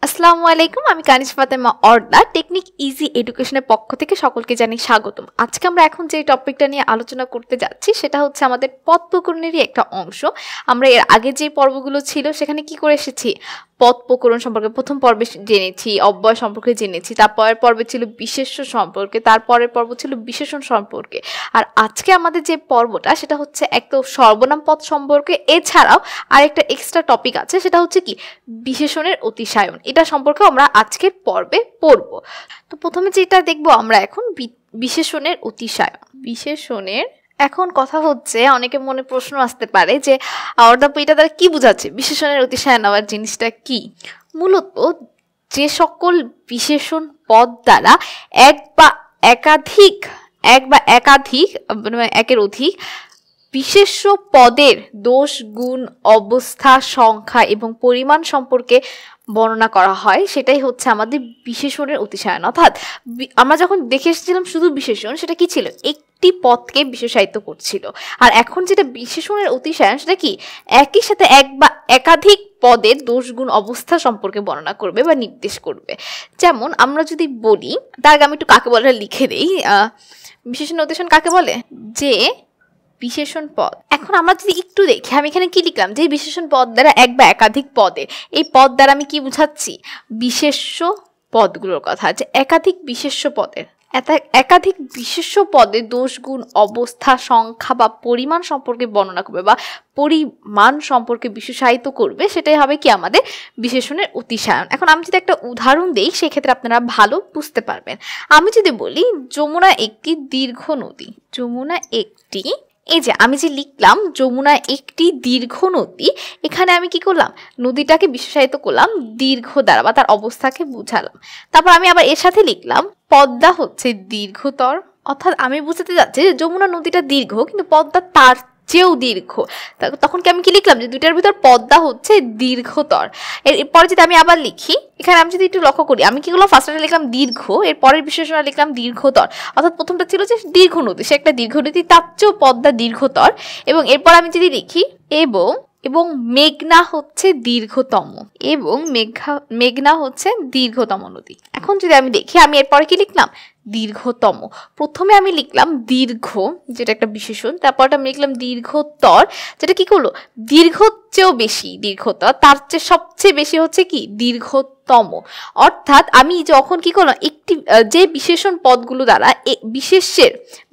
আসসালামু আলাইকুম, আমি কানিজ ফাতেমা অর্ডা টেকনিক ইজি এডুকেশনের পক্ষ থেকে সকলকে জানাই স্বাগতম। আজকে আমরা এখন যে টপিকটা নিয়ে আলোচনা করতে যাচ্ছি সেটা হচ্ছে আমাদের পদ প্রকরণেরই একটা অংশ। আমরা এর আগে যে পর্বগুলো ছিল সেখানে কি করে এসেছি, পদ প্রকরণ সম্পর্কে প্রথম পর্বে জেনেছি, অব্যয় সম্পর্কে জেনেছি, তারপরের পর্বে ছিল বিশেষ্য সম্পর্কে, তারপরের পর্ব ছিল বিশেষণ সম্পর্কে। আর আজকে আমাদের যে পর্বটা সেটা হচ্ছে একটা সর্বনাম পদ সম্পর্কে, এছাড়াও আরেকটা এক্সট্রা টপিক আছে সেটা হচ্ছে কি বিশেষণের অতিশায়ন। এটা সম্পর্কে আমরা আজকের পর্বে পড়ব। তো প্রথমে যেটা দেখবো আমরা এখন বিশেষণের অতিশায়ন। বিশেষণের এখন কথা হচ্ছে, অনেকে মনে প্রশ্ন আসতে পারে যে এটা তারা কি বোঝাচ্ছে, বিশেষণের অতিশায়ন আবার জিনিসটা কি? মূলত যে সকল বিশেষণ পদ দ্বারা এক বা একাধিক একের অধিক বিশেষ্য পদের দোষ, গুণ, অবস্থা, সংখ্যা এবং পরিমাণ সম্পর্কে বর্ণনা করা হয়, সেটাই হচ্ছে আমাদের বিশেষণের অতিশায়ন। অর্থাৎ আমরা যখন দেখে এসেছিলাম শুধু বিশেষণ, সেটা কি ছিল, একটি পদকে বিশেষায়িত করছিল। আর এখন যেটা বিশেষণের অতিশায়ন সেটা কি, একই সাথে এক বা একাধিক পদের দোষ, গুণ, অবস্থা সম্পর্কে বর্ণনা করবে বা নির্দেশ করবে। যেমন আমরা যদি বলি, তার আগে আমি একটু কাকে বলে লিখে দেই। বিশেষণের অতিশায়ন কাকে বলে? যে বিশেষণ পদ। এখন আমরা যদি একটু দেখি, আমি এখানে কি লিখলাম, যে বিশেষণ পদ দ্বারা এক বা একাধিক পদের, এই পদ দ্বারা আমি কি বুঝাচ্ছি, বিশেষ্য পদগুলোর কথা। যে একাধিক বিশেষ্য পদের, একাধিক বিশেষ্য পদে দোষ, গুণ, অবস্থা, সংখ্যা বা পরিমাণ সম্পর্কে বর্ণনা করবে বা পরিমাণ সম্পর্কে বিশেষায়িত করবে, সেটাই হবে কি আমাদের বিশেষণের অতিশায়ন। এখন আমি যদি একটা উদাহরণ দেই, সেক্ষেত্রে আপনারা ভালো বুঝতে পারবেন। আমি যদি বলি যমুনা একটি দীর্ঘ নদী, যমুনা একটি, এই যে আমি যে লিখলাম যমুনা একটি দীর্ঘ নদী, এখানে আমি কি করলাম, নদীটাকে বিশেষায়িত করলাম দীর্ঘ দ্বারা বা তার অবস্থাকে বুঝালাম। তারপর আমি আবার এর সাথে লিখলাম পদ্মা হচ্ছে দীর্ঘতর। অর্থাৎ আমি বুঝতে যাচ্ছি যে যমুনা নদীটা দীর্ঘ কিন্তু পদ্মা তার চেয়েও দীর্ঘ। তখন কি আমি কি লিখলাম, যে দুইটার ভিতর পদ্মা হচ্ছে দীর্ঘতর। এরপরে যদি আমি আবার লিখি, এখানে আমি যদি একটু লক্ষ্য করি, আমি কি করলাম, ফার্স্টে লিখলাম দীর্ঘ, এর পরের বিশেষণ লিখলাম দীর্ঘতর। অর্থাৎ প্রথমটা ছিল যে দীর্ঘ নদী, সে একটা দীর্ঘ নদী, তার চেয়েও পদ্মা দীর্ঘতর। এবং এরপর আমি যদি লিখি এবং মেঘনা হচ্ছে দীর্ঘতম, এবং মেঘনা হচ্ছে দীর্ঘতম নদী। এখন যদি আমি দেখি, আমি এরপরে কি লিখলাম, দীর্ঘতম। প্রথমে আমি লিখলাম দীর্ঘ, যেটা একটা বিশেষণ, তারপরটা আমি লিখলাম দীর্ঘতর, যেটা কি করলো, দীর্ঘর চেয়েও বেশি দীর্ঘতর, তার চেয়ে সবচেয়ে বেশি হচ্ছে কি দীর্ঘতম। অর্থাৎ আমি যখন কি করলাম, একটি যে বিশেষণ পদগুলো দ্বারা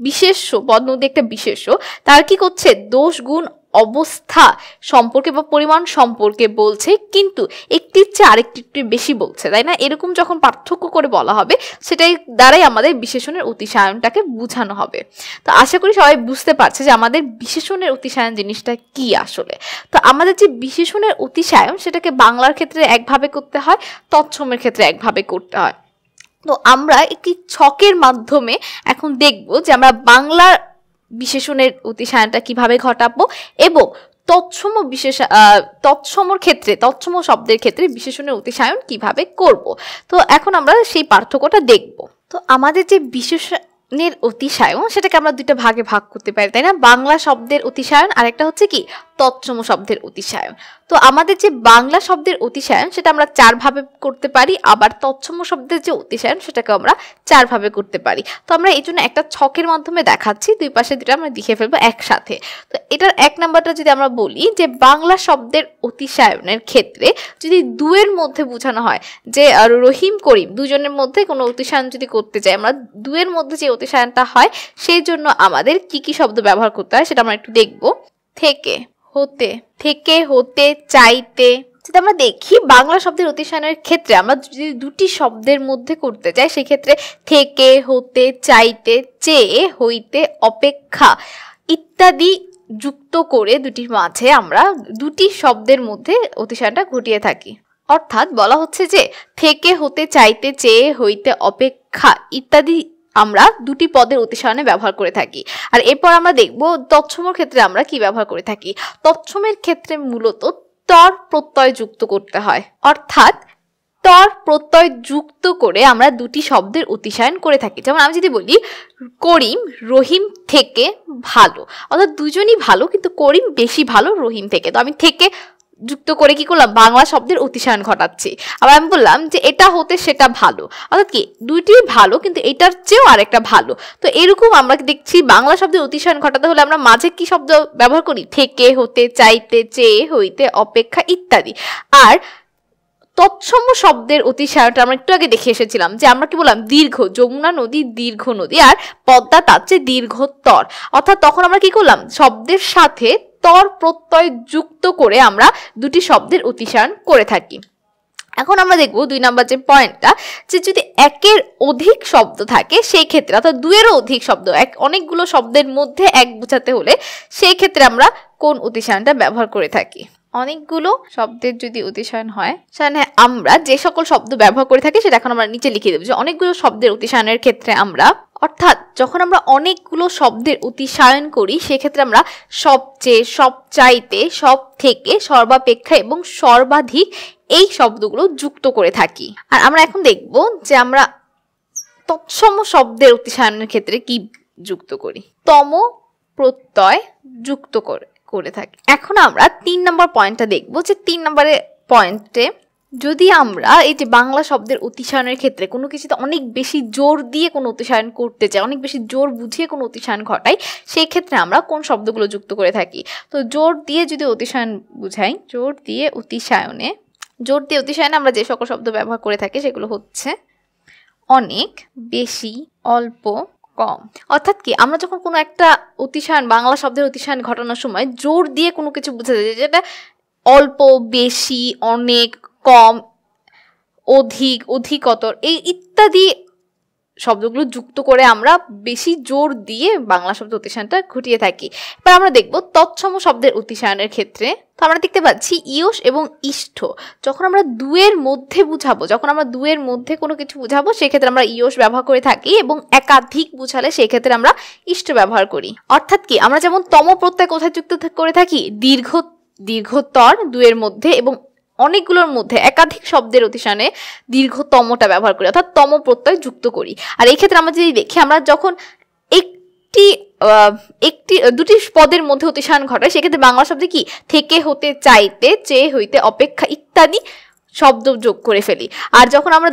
বিশেষ্য পদ নদী একটা বিশেষ্য, তার কি করছে, দোষ, গুণ, অবস্থা সম্পর্কে বা পরিমাণ সম্পর্কে বলছে, কিন্তু একটির চেয়ে আরেকটি বেশি বলছে, তাই না? এরকম যখন পার্থক্য করে বলা হবে, সেটাই দ্বারাই আমাদের বিশেষণের অতিশায়নটাকে বোঝানো হবে। তো আশা করি সবাই বুঝতে পারছে যে আমাদের বিশেষণের অতিশায়ন জিনিসটা কি আসলে। তো আমাদের যে বিশেষণের অতিশায়ন, সেটাকে বাংলার ক্ষেত্রে একভাবে করতে হয়, তৎসমের ক্ষেত্রে একভাবে করতে হয়। তো আমরা একটি ছকের মাধ্যমে এখন দেখব যে আমরা বাংলার বিশেষণের অতিশায়নটা কিভাবে ঘটাবো এবং তৎসম শব্দের ক্ষেত্রে বিশেষণের অতিশায়ন কিভাবে করব। তো এখন আমরা সেই পার্থক্যটা দেখব। তো আমাদের যে বিশেষণের অতিশায়ন, সেটাকে আমরা দুইটা ভাগে ভাগ করতে পারি, তাই না? বাংলা শব্দের অতিশায়ন, আর একটা হচ্ছে কি তৎসম শব্দের অতিশায়ন। তো আমাদের যে বাংলা শব্দের অতিশায়ন, সেটা আমরা 4 ভাবে করতে পারি, আবার তৎসম শব্দের যে অতিশায়ন, সেটাকে আমরা 4 ভাবে করতে পারি। তো আমরা এই জন্য একটা ছকের মাধ্যমে দেখাচ্ছি, দুই পাশে দুটো আমরা লিখে ফেলবো একসাথে। তো এটার 1 নাম্বারটা যদি আমরা বলি, যে বাংলা শব্দের অতিশায়নের ক্ষেত্রে যদি দুয়ের মধ্যে বোঝানো হয়, যে রহিম করিম দুজনের মধ্যে কোনো অতিশায়ন যদি করতে চাই, আমরা দুয়ের মধ্যে যে অতিশায়নটা হয়, সেই জন্য আমাদের কি কি শব্দ ব্যবহার করতে হয় সেটা আমরা একটু দেখব। থেকে, হতে, চাইতে। যদি আমরা দেখি বাংলা শব্দের অতিশায়নের ক্ষেত্রে আমরা যদি দুটি শব্দের মধ্যে করতে চাই, সেক্ষেত্রে থেকে, হতে, চাইতে, চেয়ে, হইতে, অপেক্ষা ইত্যাদি যুক্ত করে দুটির মাঝে আমরা দুটি শব্দের মধ্যে অতিশায়নটা ঘটিয়ে থাকি। অর্থাৎ বলা হচ্ছে যে থেকে, হতে, চাইতে, চেয়ে, হইতে, অপেক্ষা ইত্যাদি আমরা দুটি পদের অতিশায়নে ব্যবহার করে থাকি। আর এরপর আমরা দেখব তৎসমের ক্ষেত্রে আমরা কি ব্যবহার করে থাকি। তৎসমের ক্ষেত্রে মূলত তর প্রত্যয় যুক্ত করতে হয়, অর্থাৎ তর প্রত্যয় যুক্ত করে আমরা দুটি শব্দের অতিশায়ন করে থাকি। যেমন আমি যদি বলি করিম রহিম থেকে ভালো, অর্থাৎ দুজনই ভালো, কিন্তু করিম বেশি ভালো রহিম থেকে। তো আমি থেকে যুক্ত করে কি করলাম, বাংলা শব্দের অতিশায়ন ঘটাচ্ছি। আবার আমি বললাম যে এটা হতে সেটা ভালো, অর্থাৎ কি দুইটি ভালো কিন্তু এটার চেয়েও আরেকটা ভালো। তো এরকম আমরা দেখছি বাংলা শব্দের অতিশায়ন ঘটাতে হলে আমরা মাঝে কি শব্দ ব্যবহার করি, থেকে, হতে, চাইতে, চেয়ে, হইতে, অপেক্ষা ইত্যাদি। আর তৎসম শব্দের অতিশায়নটা আমরা একটু আগে দেখে এসেছিলাম যে আমরা কি বললাম, দীর্ঘ, যমুনা নদী দীর্ঘ নদী, আর পদ্মা তার চেয়ে দীর্ঘতর। অর্থাৎ তখন আমরা কি করলাম, শব্দের সাথে তর প্রত্যয় যুক্ত করে আমরা দুটি শব্দের অতিশায়ন করে থাকি। এখন আমরা দেখবো 2 নাম্বার যে পয়েন্টটা, যে যদি একের অধিক শব্দ থাকে সেই ক্ষেত্রে, অর্থাৎ দুয়েরও অধিক শব্দ, অনেকগুলো শব্দের মধ্যে এক বোঝাতে হলে সেই ক্ষেত্রে আমরা কোন অতিশায়নটা ব্যবহার করে থাকি। অনেকগুলো শব্দের যদি অতিশায়ন হয়, সেখানে আমরা যে সকল শব্দ ব্যবহার করে থাকি সেটা এখন আমরা নিচে লিখে দেবো। যে অনেকগুলো শব্দের অতিশায়নের ক্ষেত্রে আমরা, অর্থাৎ যখন আমরা অনেকগুলো শব্দের অতিশায়ন করি সেক্ষেত্রে আমরা সবচেয়ে, সবচাইতে, সব থেকে, সর্বাপেক্ষা এবং সর্বাধিক এই শব্দগুলো যুক্ত করে থাকি। আর আমরা এখন দেখব যে আমরা তৎসম শব্দের অতিশায়নের ক্ষেত্রে কি যুক্ত করি, তম প্রত্যয় যুক্ত করে থাকি। এখন আমরা 3 নম্বর পয়েন্টটা দেখব, যে 3 নম্বরের পয়েন্টে যদি আমরা এই যে বাংলা শব্দের অতিশায়নের ক্ষেত্রে কোনো কিছুতে অনেক বেশি জোর দিয়ে কোনো অতিশায়ন করতে চাই, অনেক বেশি জোর বুঝিয়ে কোনো অতিশায়ন ঘটাই, সেই ক্ষেত্রে আমরা কোন শব্দগুলো যুক্ত করে থাকি। তো জোর দিয়ে যদি অতিশায়ন বুঝাই, জোর দিয়ে অতিশায়নে আমরা যে সকল শব্দ ব্যবহার করে থাকি সেগুলো হচ্ছে অনেক, বেশি, অল্প, কম। অর্থাৎ কি আমরা যখন কোনো একটা অতিশায়ন, বাংলা শব্দের অতিশায়ন ঘটানোর সময় জোর দিয়ে কোনো কিছু বুঝাতে চাই, যেটা অল্প, বেশি, অনেক, কম, অধিক, অধিকতর, এই ইত্যাদি শব্দগুলো যুক্ত করে আমরা বেশি জোর দিয়ে বাংলা শব্দ অতিশায়নটা ঘটিয়ে থাকি। এবার আমরা দেখব তৎসম শব্দের অতিশায়নের ক্ষেত্রে। তো আমরা দেখতে পাচ্ছি ইয়স এবং ইষ্ঠ, যখন আমরা দুয়ের মধ্যে বুঝাবো, যখন আমরা দুয়ের মধ্যে কোনো কিছু বুঝাবো সেক্ষেত্রে আমরা ইয়স ব্যবহার করে থাকি, এবং একাধিক বুঝালে সেই ক্ষেত্রে আমরা ইষ্ট ব্যবহার করি। অর্থাৎ কি আমরা যেমন তম প্রত্যয় কোথায় যুক্ত করে থাকি, দীর্ঘতর দুয়ের মধ্যে, এবং অনেকগুলোর মধ্যে একাধিক শব্দের অতিশায়নে দীর্ঘতমটা ব্যবহার করি, অর্থাৎ তম প্রত্যয় যুক্ত করি। আর এই ক্ষেত্রে আমরা যদি দেখি, আমরা যখন দুটি পদের মধ্যে অতিশায়ন ঘটায় সেক্ষেত্রে বাংলা শব্দে কি থেকে, হতে, চাইতে, চেয়ে, হইতে, অপেক্ষা ইত্যাদি শব্দ যোগ করে ফেলি। আর যখন আমরা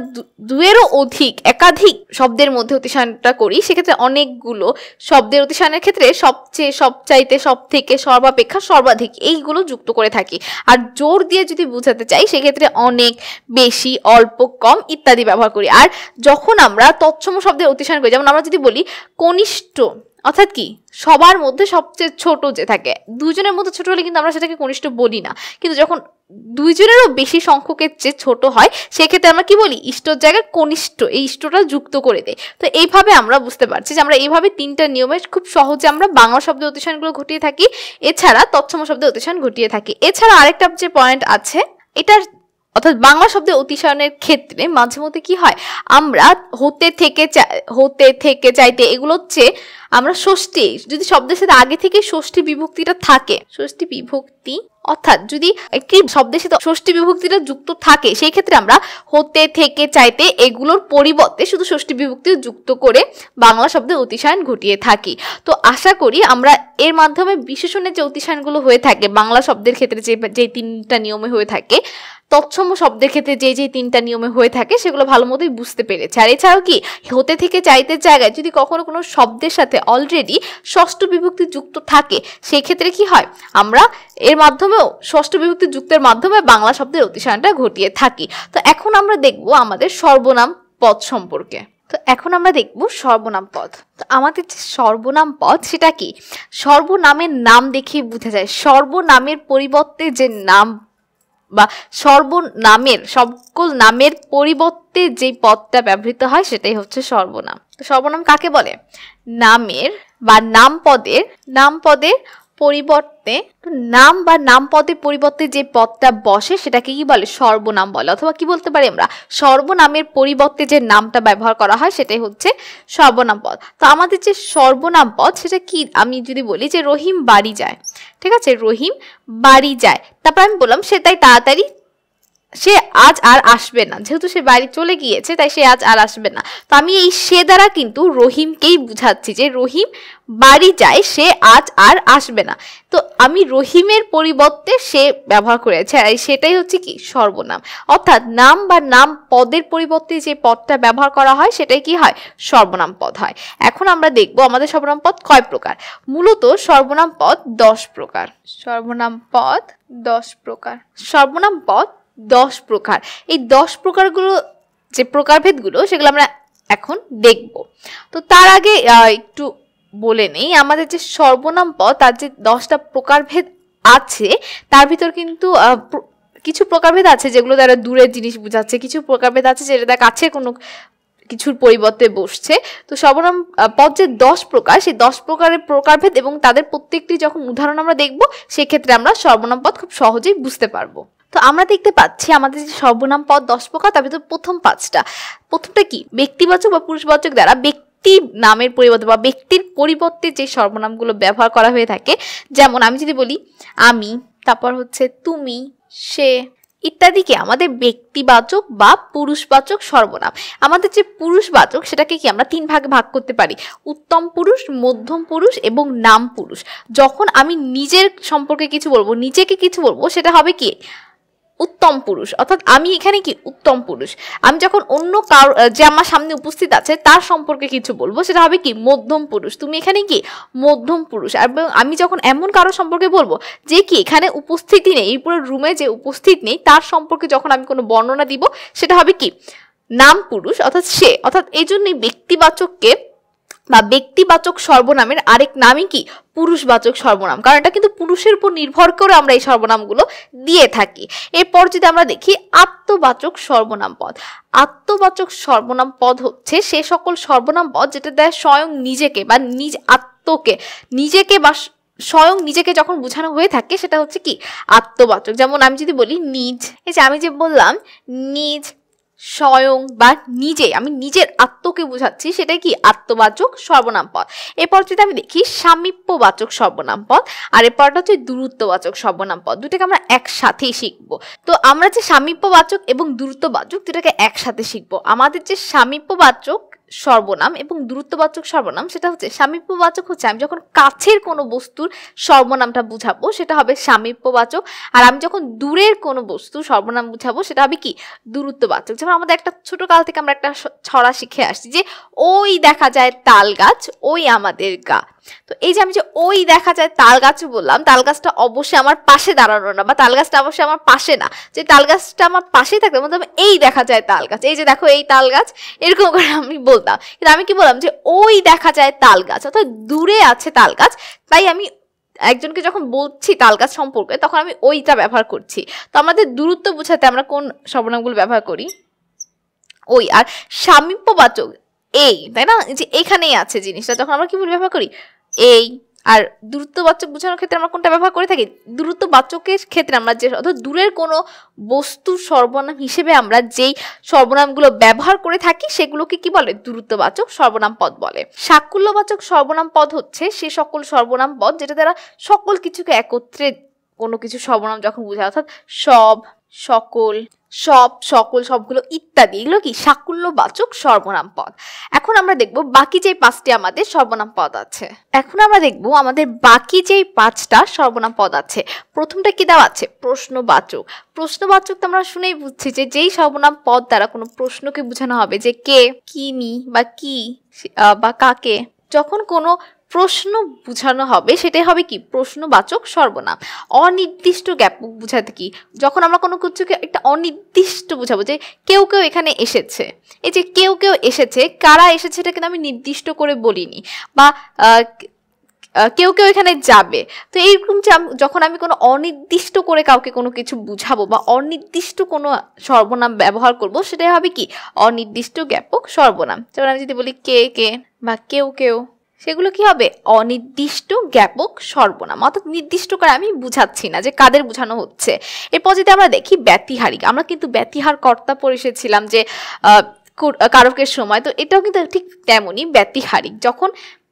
দুয়েরও অধিক, একাধিক শব্দের মধ্যে অতিশায়নটা করি সেক্ষেত্রে অনেকগুলো শব্দের অতিশায়নের ক্ষেত্রে সবচেয়ে, সবচাইতে, সব থেকে, সর্বাপেক্ষা, সর্বাধিক এইগুলো যুক্ত করে থাকি। আর জোর দিয়ে যদি বোঝাতে চাই সেক্ষেত্রে অনেক, বেশি, অল্প, কম ইত্যাদি ব্যবহার করি। আর যখন আমরা তৎসম শব্দের অতিশায়ন করি, যেমন আমরা যদি বলি কনিষ্ঠ, অর্থাৎ কি সবার মধ্যে সবচেয়ে ছোট যে থাকে, দুজনের মধ্যে ছোট হলে কিন্তু আমরা সেটাকে কনিষ্ঠ বলি না, কিন্তু যখন দুইজনেরও বেশি সংখ্যকের চেয়ে ছোট হয় সেক্ষেত্রে আমরা কি বলি, ইষ্টর জায়গায় কনিষ্ঠ, এই ইষ্টটা যুক্ত করে দেয়। তো এইভাবে আমরা বুঝতে পারছি যে আমরা এইভাবে 3টা নিয়মে খুব সহজে আমরা বাংলা শব্দের অতিশায়নগুলো ঘটিয়ে থাকি, এছাড়া তৎসম শব্দের অতিশায়ন ঘটিয়ে থাকি। এছাড়া আরেকটা যে পয়েন্ট আছে, এটার অর্থাৎ বাংলা শব্দের অতিশায়নের ক্ষেত্রে মাঝে মধ্যে কি হয়, আমরা হতে থেকে চাইতে এগুলো হচ্ছে আমরা ষষ্ঠী, যদি শব্দের সাথে আগে থেকে ষষ্ঠী বিভক্তিটা থাকে, ষষ্ঠী বিভক্তি, অর্থাৎ যদি একটি শব্দের সাথে ষষ্ঠী বিভক্তিটা যুক্ত থাকে সেই ক্ষেত্রে আমরা হতে, থেকে, চাইতে এগুলোর পরিবর্তে শুধু ষষ্ঠী বিভক্তি যুক্ত করে বাংলা শব্দের অতিশায়ন ঘটিয়ে থাকি। তো আশা করি আমরা এর মাধ্যমে বিশেষণের যে অতিশায়নগুলো হয়ে থাকে বাংলা শব্দের ক্ষেত্রে, যে 3টা নিয়মে হয়ে থাকে, তৎসম শব্দের ক্ষেত্রে যে 3টা নিয়মে হয়ে থাকে সেগুলো ভালো মতোই বুঝতে পেরেছে। আর এছাড়াও কি হতে থেকে চাইতে জায়গায় যদি কখনো কোনো শব্দের সাথে অলরেডি ষষ্ঠ বিভক্তি যুক্ত থাকে সেই ক্ষেত্রে কি হয়, আমরা এর মাধ্যমেও ষষ্ঠ বিভক্তি যুক্তের মাধ্যমে বাংলা শব্দের অতিশায়নটা ঘটিয়ে থাকি। তো এখন আমরা দেখব আমাদের সর্বনাম পদ সম্পর্কে। তো এখন আমরা দেখব সর্বনাম পদ। তো আমাদের যে সর্বনাম পদ সেটা কি, সর্বনামের নাম দেখে বোঝা যায়, সর্বনামের পরিবর্তে যে নাম বা সর্বনামের সকল নামের পরিবর্তে যে পদটা ব্যবহৃত হয় সেটাই হচ্ছে সর্বনাম। তো সর্বনাম কাকে বলে, নামের বা নামপদের পরিবর্তে, নাম বা নামপদের পরিবর্তে যে পদটা বসে সেটাকে কি বলে, সর্বনাম বলে। অথবা কি বলতে পারি আমরা, সর্বনামের পরিবর্তে যে নামটা ব্যবহার করা হয় সেটাই হচ্ছে সর্বনাম পদ। তো আমাদের যে সর্বনাম পদ সেটা কি, আমি যদি বলি যে রহিম বাড়ি যায়, ঠিক আছে, রহিম বাড়ি যায়, তারপর আমি বললাম সে তাই তাড়াতাড়ি সে আজ আর আসবে না, যেহেতু সে বাড়ি চলে গিয়েছে তাই সে আজ আর আসবে না। তো আমি এই সে দ্বারা কিন্তু রহিমকেই বুঝাচ্ছি যে রহিম বাড়ি যায়, সে আজ আর আসবে না। তো আমি রহিমের পরিবর্তে সে ব্যবহার করেছি, আর সেটাই হচ্ছে কি সর্বনাম। অর্থাৎ নাম বা নাম পদের পরিবর্তে যে পদটা ব্যবহার করা হয় সেটাই কি হয়, সর্বনাম পদ হয়। এখন আমরা দেখব আমাদের সর্বনাম পদ কয় প্রকার। মূলত সর্বনাম পদ 10 প্রকার। সর্বনাম পদ 10 প্রকার। সর্বনাম পদ 10 প্রকার। এই 10 প্রকারগুলো যে প্রকারভেদগুলো সেগুলো আমরা এখন দেখব। তো তার আগে একটু বলে নেই, আমাদের যে সর্বনাম পদ তার যে 10টা প্রকারভেদ আছে তার ভিতর কিন্তু কিছু প্রকারভেদ আছে যেগুলো দ্বারা দূরের জিনিস বোঝাচ্ছে, কিছু প্রকারভেদ আছে যেটা দ্বারা কাছে কোনো কিছুর পরিবর্তে বসছে। তো সর্বনাম পদ যে 10 প্রকার, সেই 10 প্রকারের প্রকারভেদ এবং তাদের প্রত্যেকটি যখন উদাহরণ আমরা দেখব সেক্ষেত্রে আমরা সর্বনাম পদ খুব সহজেই বুঝতে পারবো। তো আমরা দেখতে পাচ্ছি আমাদের যে সর্বনাম পদ 10 প্রকার তার ভিতর প্রথম 5টা। প্রথমটা কি, ব্যক্তিবাচক বা পুরুষবাচক দ্বারা ব্যক্তির নামের পরিবর্তে বা ব্যক্তির পরিবর্তে যে সর্বনামগুলো ব্যবহার করা হয়ে থাকে। যেমন আমি যদি বলি আমি, তারপর হচ্ছে তুমি, সে ইত্যাদিকে আমাদের ব্যক্তিবাচক বা পুরুষবাচক সর্বনাম। আমাদের যে পুরুষবাচক সেটাকে কি আমরা 3 ভাগে ভাগ করতে পারি, উত্তম পুরুষ, মধ্যম পুরুষ এবং নাম পুরুষ। যখন আমি নিজের সম্পর্কে কিছু বলবো, নিজেকে কিছু বলবো, সেটা হবে কি উত্তম পুরুষ, অর্থাৎ আমি এখানে কি উত্তম পুরুষ। আমি যখন অন্য কারো যে আমার সামনে উপস্থিত আছে তার সম্পর্কে কিছু বলবো সেটা হবে কি মধ্যম পুরুষ, তুমি এখানে কি মধ্যম পুরুষ। এবং আমি যখন এমন কারো সম্পর্কে বলবো যে কি এখানে উপস্থিতি নেই, এই পুরো রুমে যে উপস্থিত নেই, তার সম্পর্কে যখন আমি কোনো বর্ণনা দিব সেটা হবে কি নাম পুরুষ, অর্থাৎ সে। অর্থাৎ এই জন্যই ব্যক্তিবাচককে বা ব্যক্তিবাচক সর্বনামের আরেক নামই কি পুরুষবাচক সর্বনাম, কারণ এটা কিন্তু পুরুষের উপর নির্ভর করে আমরা এই সর্বনামগুলো দিয়ে থাকি। এরপর যদি আমরা দেখি আত্মবাচক সর্বনাম পদ। আত্মবাচক সর্বনাম পদ হচ্ছে সে সকল সর্বনাম পদ যেটা দেয় স্বয়ং নিজেকে বা নিজ আত্মকে, নিজেকে বা স্বয়ং নিজেকে যখন বোঝানো হয়ে থাকে সেটা হচ্ছে কি আত্মবাচক। যেমন আমি যদি বলি নিজ, এই যে আমি যে বললাম নিজ, স্বয়ং বা নিজে, আমি নিজের আত্মকে বোঝাচ্ছি, সেটাই কি আত্মবাচক সর্বনাম পদ। এরপর যদি আমি দেখি সামীপ্যবাচক সর্বনাম পদ, আর এরপরটা হচ্ছে দূরত্ববাচক সর্বনাম পদ। দুটাকে আমরা একসাথেই শিখবো। তো আমরা যে সামীপ্যবাচক এবং দূরত্ববাচক দুটাকে একসাথে শিখবো। আমাদের যে সামীপ্যবাচক সর্বনাম এবং দূরত্ববাচক সর্বনাম সেটা হচ্ছে, সামীপ্যবাচক হচ্ছে আমি যখন কাছের কোনো বস্তুর সর্বনামটা বুঝাবো সেটা হবে সামীপ্যবাচক, আর আমি যখন দূরের কোনো বস্তু সর্বনাম বুঝাবো সেটা হবে কি দূরত্ববাচক। যেমন আমাদের একটা ছোট কাল থেকে আমরা একটা ছড়া শিখে আসছি যে ওই দেখা যায় তাল গাছ, ওই আমাদের গা। তো এই যে আমি যে ওই দেখা যায় তাল গাছ বললাম, তাল গাছটা অবশ্যই আমার পাশে দাঁড়ানো না, বা তাল গাছটা অবশ্যই আমার পাশে না, যে তাল গাছটা আমার পাশেই থাকবে বলতাম এই দেখা যায় তাল গাছ, এই যে দেখো এই তাল গাছ, এরকম করে আমি বলতাম। কিন্তু আমি কি বললাম যে ওই দেখা যায় তাল গাছ, অর্থাৎ দূরে আছে তাল গাছ। তাই আমি একজনকে যখন বলছি তাল গাছ সম্পর্কে তখন আমি ওইটা ব্যবহার করছি। তো আমাদের দূরত্ব বোঝাতে আমরা কোন সর্বনামগুলো ব্যবহার করি, ওই। আর সামীপ্যবাচক এই, তাই না, যে এখানেই আছে জিনিসটা, যখন আমরা কি ব্যবহার করি এই। আর দূরত্ববাচক বোঝানোর ক্ষেত্রে আমরা কোনটা ব্যবহার করে থাকি, দূরত্ববাচকের ক্ষেত্রে আমরা যে অর্থাৎ দূরের কোনো বস্তুর সর্বনাম হিসেবে আমরা যেই সর্বনামগুলো ব্যবহার করে থাকি সেগুলোকে কি বলে দূরত্ববাচক সর্বনাম পদ বলে। সাকুল্যবাচক সর্বনাম পদ হচ্ছে সে সকল সর্বনাম পদ যেটা দ্বারা সকল কিছুকে একত্রে কোনো কিছু সর্বনাম যখন বোঝায়, অর্থাৎ সব, সকল, সব, সকল, সবগুলো ইত্যাদি, এগুলো কি সাকুল্যবাচক সর্বনাম পদ। এখন আমরা দেখব বাকি যে 5টি আমাদের সর্বনাম পদ আছে। এখন আমরা দেখব আমাদের বাকি যেই 5টা সর্বনাম পদ আছে। প্রথমটা কি দেওয়া আছে, প্রশ্নবাচক। প্রশ্নবাচক তো আমরা শুনেই বুঝছি যে যেই সর্বনাম পদ দ্বারা কোনো প্রশ্নকে বোঝানো হবে, যে কে, কিনি বা কি বা কাকে, যখন কোনো প্রশ্ন বোঝানো হবে সেটাই হবে কি প্রশ্নবাচক সর্বনাম। অনির্দিষ্ট জ্ঞাপক বোঝাতে কি, যখন আমরা কোনো কিছুকে একটা অনির্দিষ্ট বোঝাবো, যে কেউ কেউ এখানে এসেছে, এই যে কেউ কেউ এসেছে, কারা এসেছে এটা কিন্তু আমি নির্দিষ্ট করে বলিনি, বা কেউ কেউ এখানে যাবে। তো এইরকম যে যখন আমি কোনো অনির্দিষ্ট করে কাউকে কোনো কিছু বুঝাবো বা অনির্দিষ্ট কোনো সর্বনাম ব্যবহার করব সেটাই হবে কি অনির্দিষ্ট জ্ঞাপক সর্বনাম। যেমন আমি যদি বলি কে কে বা কেউ কেউ, সেগুলো কি হবে অনির্দিষ্ট জ্ঞাপক সর্বনাম, অর্থাৎ নির্দিষ্ট করে আমি বুঝাচ্ছি না যে কাদের বোঝানো হচ্ছে। এরপর যদি আমরা দেখি ব্যতিহারিক, আমরা কিন্তু ব্যতিহার কর্তা পড়ে এসেছিলাম যে কারকের সময়, তো এটাও কিন্তু ঠিক তেমনই ব্যতিহারিক, যখন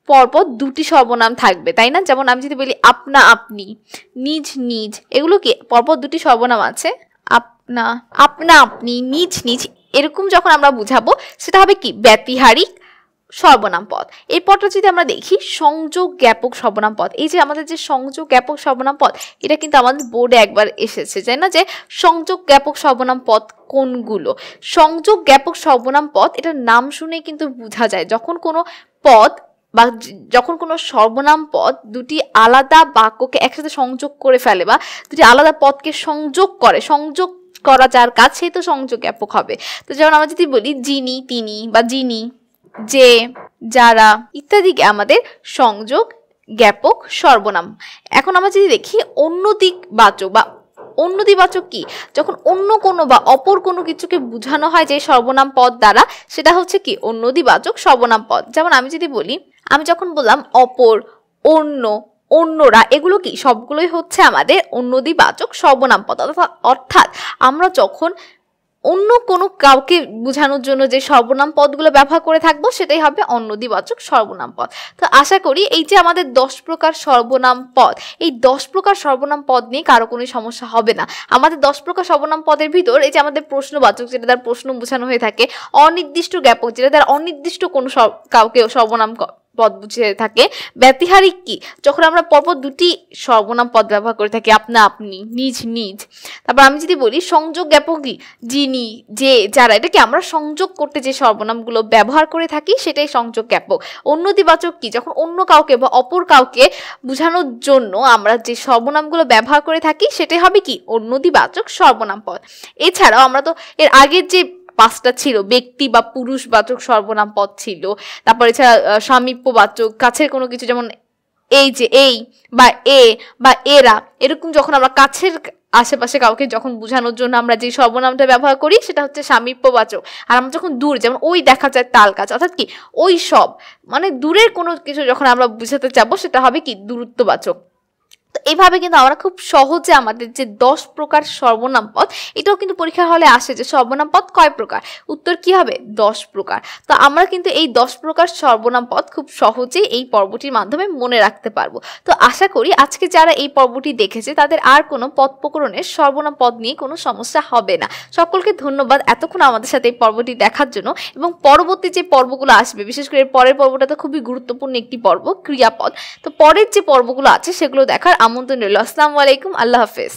পরপর 2টি সর্বনাম থাকবে, তাই না। যেমন আমি যদি বলি আপনা আপনি, নিজ নিজ, এগুলো কি পরপর 2টি সর্বনাম আছে, আপনা, আপনা আপনি, নিজ নিজ এরকম যখন আমরা বুঝাবো সেটা হবে কি ব্যতিহারিক সর্বনাম পদ। এই পদটা যদি আমরা দেখি সংযোগ জ্ঞাপক সর্বনাম পদ, এই যে আমাদের যে সংযোগ জ্ঞাপক সর্বনাম পদ, এটা কিন্তু আমাদের বোর্ডে একবার এসেছে, তাই না, যে সংযোগ জ্ঞাপক সর্বনাম পদ কোনগুলো। সংযোগ জ্ঞাপক সর্বনাম পদ এটার নাম শুনে কিন্তু বোঝা যায় যখন কোনো পদ বা যখন কোনো সর্বনাম পদ দুটি আলাদা বাক্যকে একসাথে সংযোগ করে ফেলে বা দুটি আলাদা পদকে সংযোগ করে, সংযোগ করা যার কাজ সেই তো সংযোগ জ্ঞাপক হবে। তো যেমন আমরা যদি বলি যিনি, তিনি বা যিনি, যে, যারা ইত্যাদিকে আমাদের সংযোগ জ্ঞাপক সর্বনাম। এখন আমরা যদি দেখি অন্যদিক বাচক বা অন্যদিবাচক কি, যখন অন্য কোনো বা অপর কোনো কিছুকে বোঝানো হয় যে সর্বনাম পদ দ্বারা, সেটা হচ্ছে কি অন্যদিবাচক সর্বনাম পদ। যেমন আমি যদি বলি, আমি যখন বললাম অপর, অন্য, অন্যরা, এগুলো কি সবগুলোই হচ্ছে আমাদের অন্যদিবাচক সর্বনাম পদ। অর্থাৎ আমরা যখন অন্য কোনো কাউকে বোঝানোর জন্য যে সর্বনাম পদগুলো ব্যবহার করে থাকবো সেটাই হবে অন্যদিবাচক সর্বনাম পদ। তো আশা করি এই যে আমাদের 10 প্রকার সর্বনাম পদ, এই 10 প্রকার সর্বনাম পদ নিয়ে কারো কোনো সমস্যা হবে না। আমাদের 10 প্রকার সর্বনাম পদের ভিতর এই যে আমাদের প্রশ্নবাচক, যেটা দ্বারা প্রশ্ন বোঝানো হয়ে থাকে, অনির্দিষ্ট জ্ঞাপক, যেটা দ্বারা অনির্দিষ্ট কোনো কাউকে সর্বনাম পদ বুঝে থাকে, ব্যতিহারিক কি, যখন আমরা পরপর দুটি সর্বনাম পদ ব্যবহার করে থাকি, আপনা আপনি, নিজ নিজ। তারপর আমি যদি বলি সংযোগ জ্ঞাপক কি, যিনি, যে, যারা, এটা কি আমরা সংযোগ করতে যে সর্বনামগুলো ব্যবহার করে থাকি সেটাই সংযোগ জ্ঞাপক। অন্যদিবাচক কি, যখন অন্য কাউকে বা অপর কাউকে বোঝানোর জন্য আমরা যে সর্বনামগুলো ব্যবহার করে থাকি সেটাই হবে কি অন্যদিবাচক সর্বনাম পদ। এছাড়াও আমরা তো এর আগের যে 5টা ছিল, ব্যক্তি বা পুরুষবাচক সর্বনাম পদ ছিল, তারপর এছাড়া সামীপ্যবাচক, কাছের কোনো কিছু, যেমন এই যে, এই বা এ বা এরা, এরকম যখন আমরা কাছের আশেপাশে কাউকে যখন বোঝানোর জন্য আমরা যে সর্বনামটা ব্যবহার করি সেটা হচ্ছে সামীপ্যবাচক। আর আমরা যখন দূর, যেমন ওই দেখা যায় তাল গাছ, অর্থাৎ কি ওই সব, মানে দূরের কোনো কিছু যখন আমরা বুঝাতে চাবো সেটা হবে কি দূরত্ববাচক। তো এইভাবে কিন্তু আমরা খুব সহজে আমাদের যে 10 প্রকার সর্বনাম পদ, এটাও কিন্তু পরীক্ষার হলে আসে যে সর্বনাম পদ কয় প্রকার, উত্তর কি হবে 10 প্রকার। তো আমরা কিন্তু এই 10 প্রকার সর্বনাম পদ খুব সহজেই এই পর্বটির মাধ্যমে মনে রাখতে পারবো। তো আশা করি আজকে যারা এই পর্বটি দেখেছে তাদের আর কোনো পদ প্রকরণের সর্বনাম পদ নিয়ে কোনো সমস্যা হবে না। সকলকে ধন্যবাদ এতক্ষণ আমাদের সাথে এই পর্বটি দেখার জন্য, এবং পরবর্তী যে পর্বগুলো আসবে, বিশেষ করে পরের পর্বটা তো খুবই গুরুত্বপূর্ণ একটি পর্ব, ক্রিয়াপদ। তো পরের যে পর্বগুলো আছে সেগুলো দেখার আমন্ত্রণ রইল। আসসালামু আলাইকুম, আল্লাহ হাফেজ।